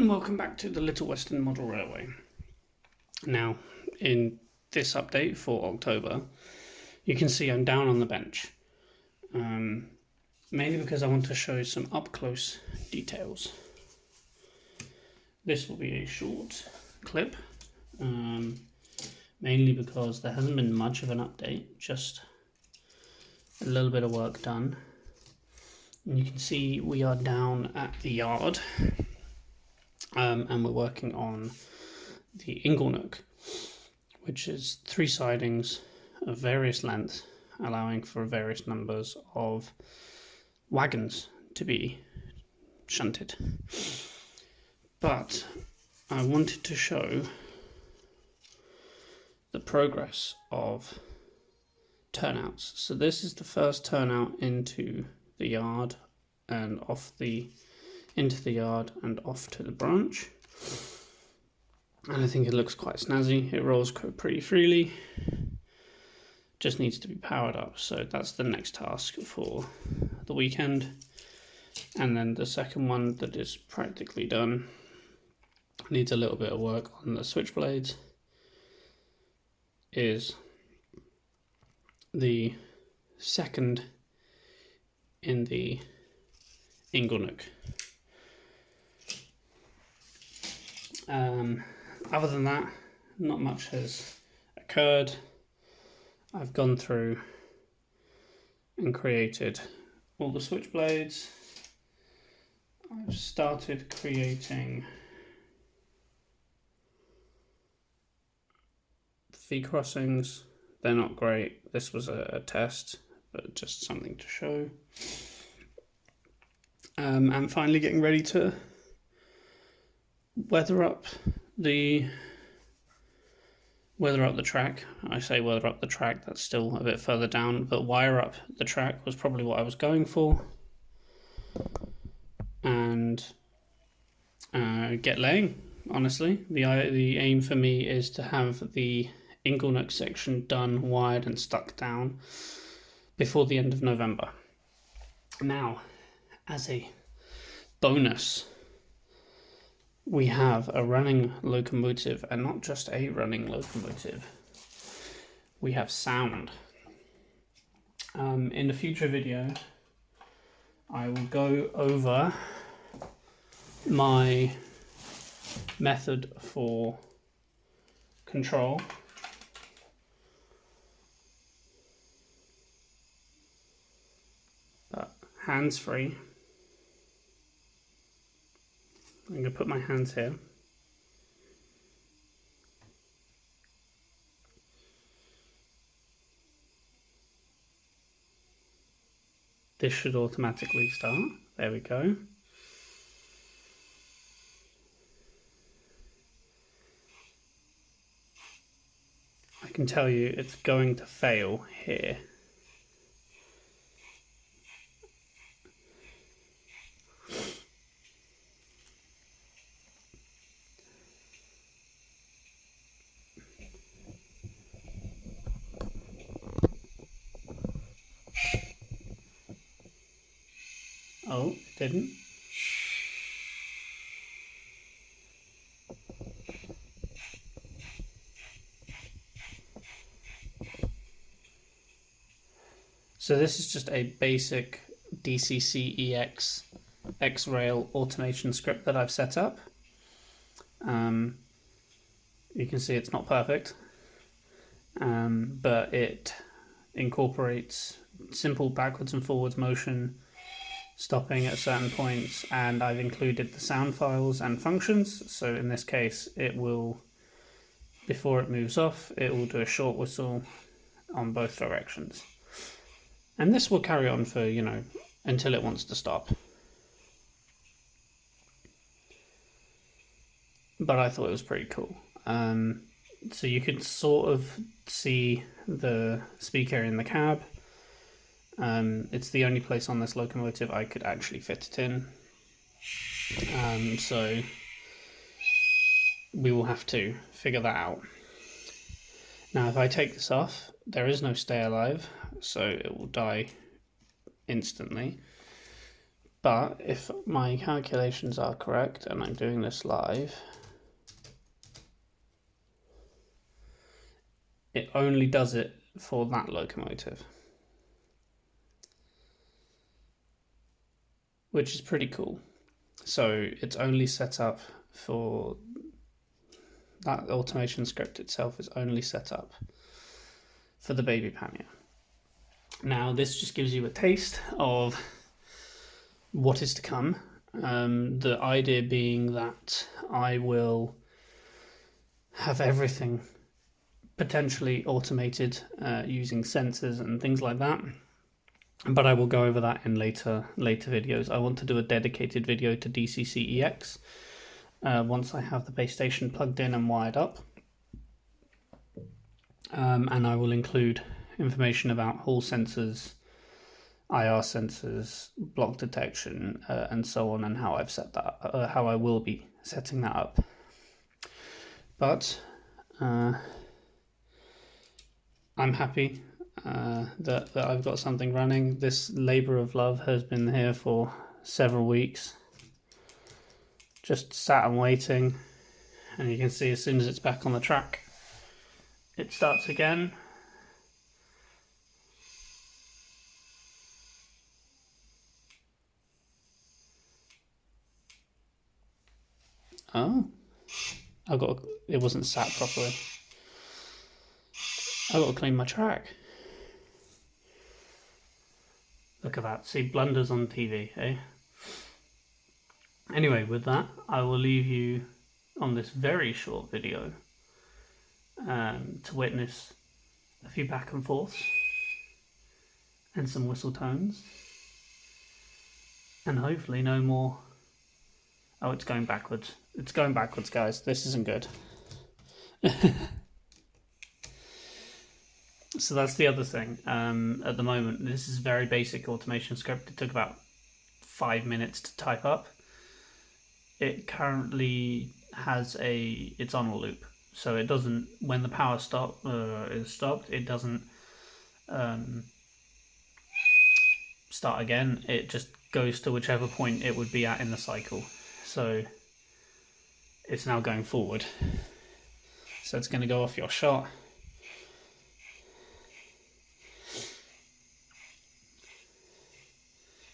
and welcome back to the Little Western Model Railway. Now, in this update for October, you can see I'm down on the bench, mainly because I want to show some up-close details. This will be a short clip, mainly because there hasn't been much of an update, just a little bit of work done. And you can see we are down at the yard. And we're working on the inglenook, which is 3 sidings of various lengths, allowing for various numbers of wagons to be shunted. But I wanted to show the progress of turnouts. So this is the first turnout into the yard and into the yard and off to the branch, and I think it looks quite snazzy. It rolls pretty freely, just needs to be powered up, so that's the next task for the weekend. And then the second one that is practically done needs a little bit of work on the switchblades is the second in the inglenook. Other than that, not much has occurred. I've gone through and created all the switchblades. I've started creating V crossings. They're not great. This was a test, but just something to show. And finally getting ready to weather up the track. I say weather up the track, that's still a bit further down, but wire up the track was probably what I was going for. And get laying, honestly. The aim for me is to have the inglenook section done, wired and stuck down before the end of November. Now, as a bonus, we have a running locomotive, and not just a running locomotive. We have sound. In a future video, I will go over my method for control. But hands-free. I'm going to put my hands here. This should automatically start. There we go. I can tell you it's going to fail here. Oh, it didn't. So this is just a basic DCC-EX X-Rail automation script that I've set up. You can see it's not perfect, but it incorporates simple backwards and forwards motion, stopping at certain points, and I've included the sound files and functions. So in this case, it will, before it moves off, it will do a short whistle on both directions. And this will carry on for, until it wants to stop. But I thought it was pretty cool. So you could sort of see the speaker in the cab. It's the only place on this locomotive I could actually fit it in. So we will have to figure that out. Now, if I take this off, there is no stay alive, so it will die instantly. But if my calculations are correct, and I'm doing this live, it only does it for that locomotive, which is pretty cool. So it's only set up for that automation script itself is only set up for the baby pannier. Now this just gives you a taste of what is to come. The idea being that I will have everything potentially automated using sensors and things like that. But I will go over that in later videos. I want to do a dedicated video to DCCEX once I have the base station plugged in and wired up. And I will include information about Hall sensors, IR sensors, block detection, and so on, and how I've set that up, how I will be setting that up. But I'm happy that I've got something running. This labor of love has been here for several weeks. Just sat and waiting, and you can see as soon as it's back on the track, it starts again. Oh, it wasn't sat properly. I've got to clean my track. Look at that. See, blunders on TV, eh? Anyway, with that, I will leave you on this very short video to witness a few back and forths and some whistle tones, and hopefully no more. Oh, it's going backwards. It's going backwards, guys. This isn't good. So that's the other thing. At the moment, this is a very basic automation script. It took about 5 minutes to type up. It currently has it's on a loop. So it doesn't, when the power is stopped, it doesn't start again. It just goes to whichever point it would be at in the cycle. So it's now going forward. So it's going to go off your shot.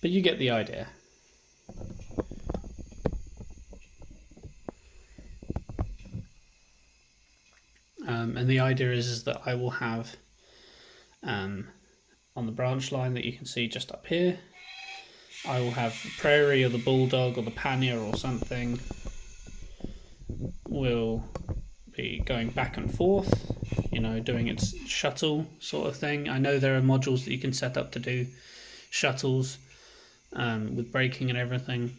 But you get the idea. And the idea is that I will have on the branch line that you can see just up here, I will have the prairie or the bulldog or the pannier or something will be going back and forth, you know, doing its shuttle sort of thing. I know there are modules that you can set up to do shuttles with braking and everything,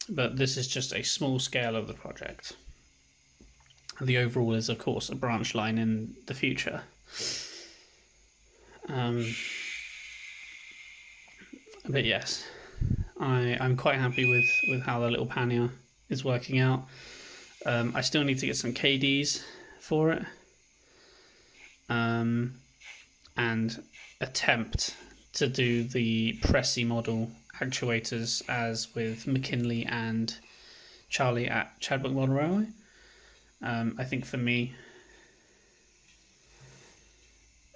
but this is just a small scale of the project. The overall is, of course, a branch line in the future. But yes, I'm quite happy with how the little pannier is working out. I still need to get some KDs for it and attempt to do the Pressy model actuators as with McKinley and Charlie at Chadwick Model Railway. I think for me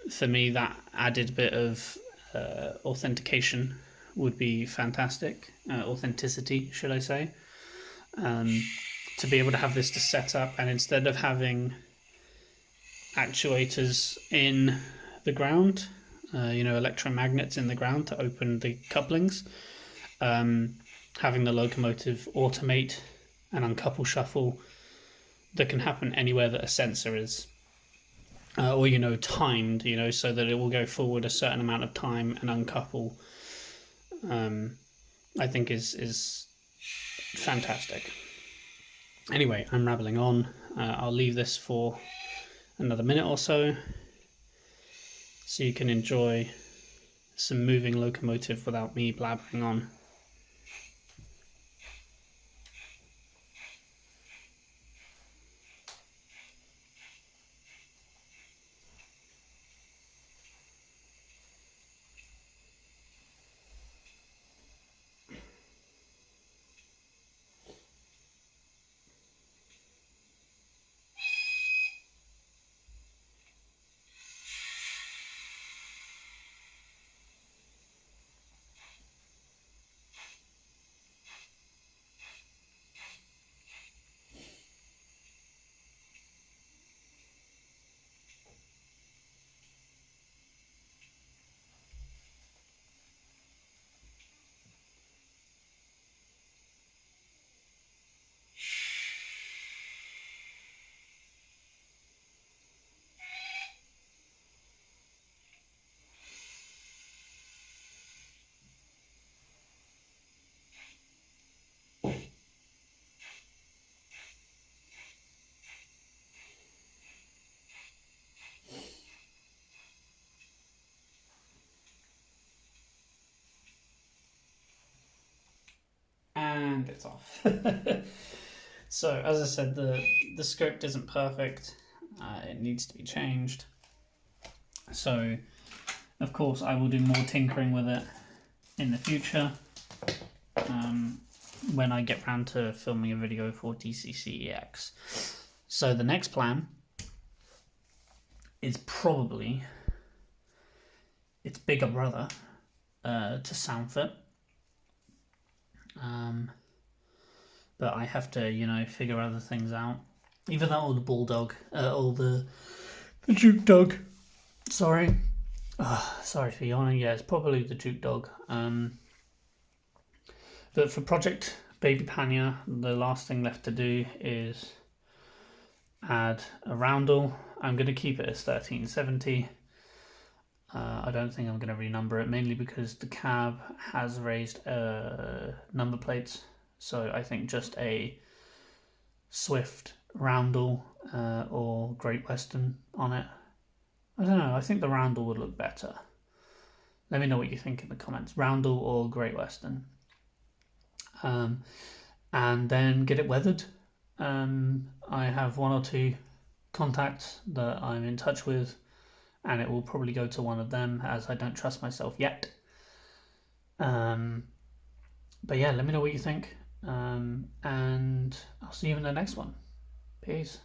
that added bit of authentication would be fantastic. Authenticity, should I say. To be able to have this to set up, and instead of having actuators in the ground, electromagnets in the ground to open the couplings, having the locomotive automate and uncouple shuffle that can happen anywhere that a sensor is, or timed, so that it will go forward a certain amount of time and uncouple, I think is fantastic. Anyway, I'm rambling on. I'll leave this for another minute or so you can enjoy some moving locomotive without me blabbering on. bits off. So as I said, the script isn't perfect. It needs to be changed. So of course I will do more tinkering with it in the future when I get round to filming a video for DCCEX. So the next plan is probably its bigger brother to sound fit. But I have to, you know, figure other things out. Either that or the bulldog, or the Duke dog. Sorry. Sorry for yawning. Yeah, it's probably the Duke dog. But for Project Baby Panya, the last thing left to do is add a roundel. I'm going to keep it as 1370. I don't think I'm going to renumber it, mainly because the cab has raised number plates. So I think just a Swift roundel or Great Western on it. I don't know, I think the roundel would look better. Let me know what you think in the comments. Roundel or Great Western. And then get it weathered. I have 1 or 2 contacts that I'm in touch with, and it will probably go to one of them, as I don't trust myself yet. But yeah, let me know what you think. And I'll see you in the next one. Peace.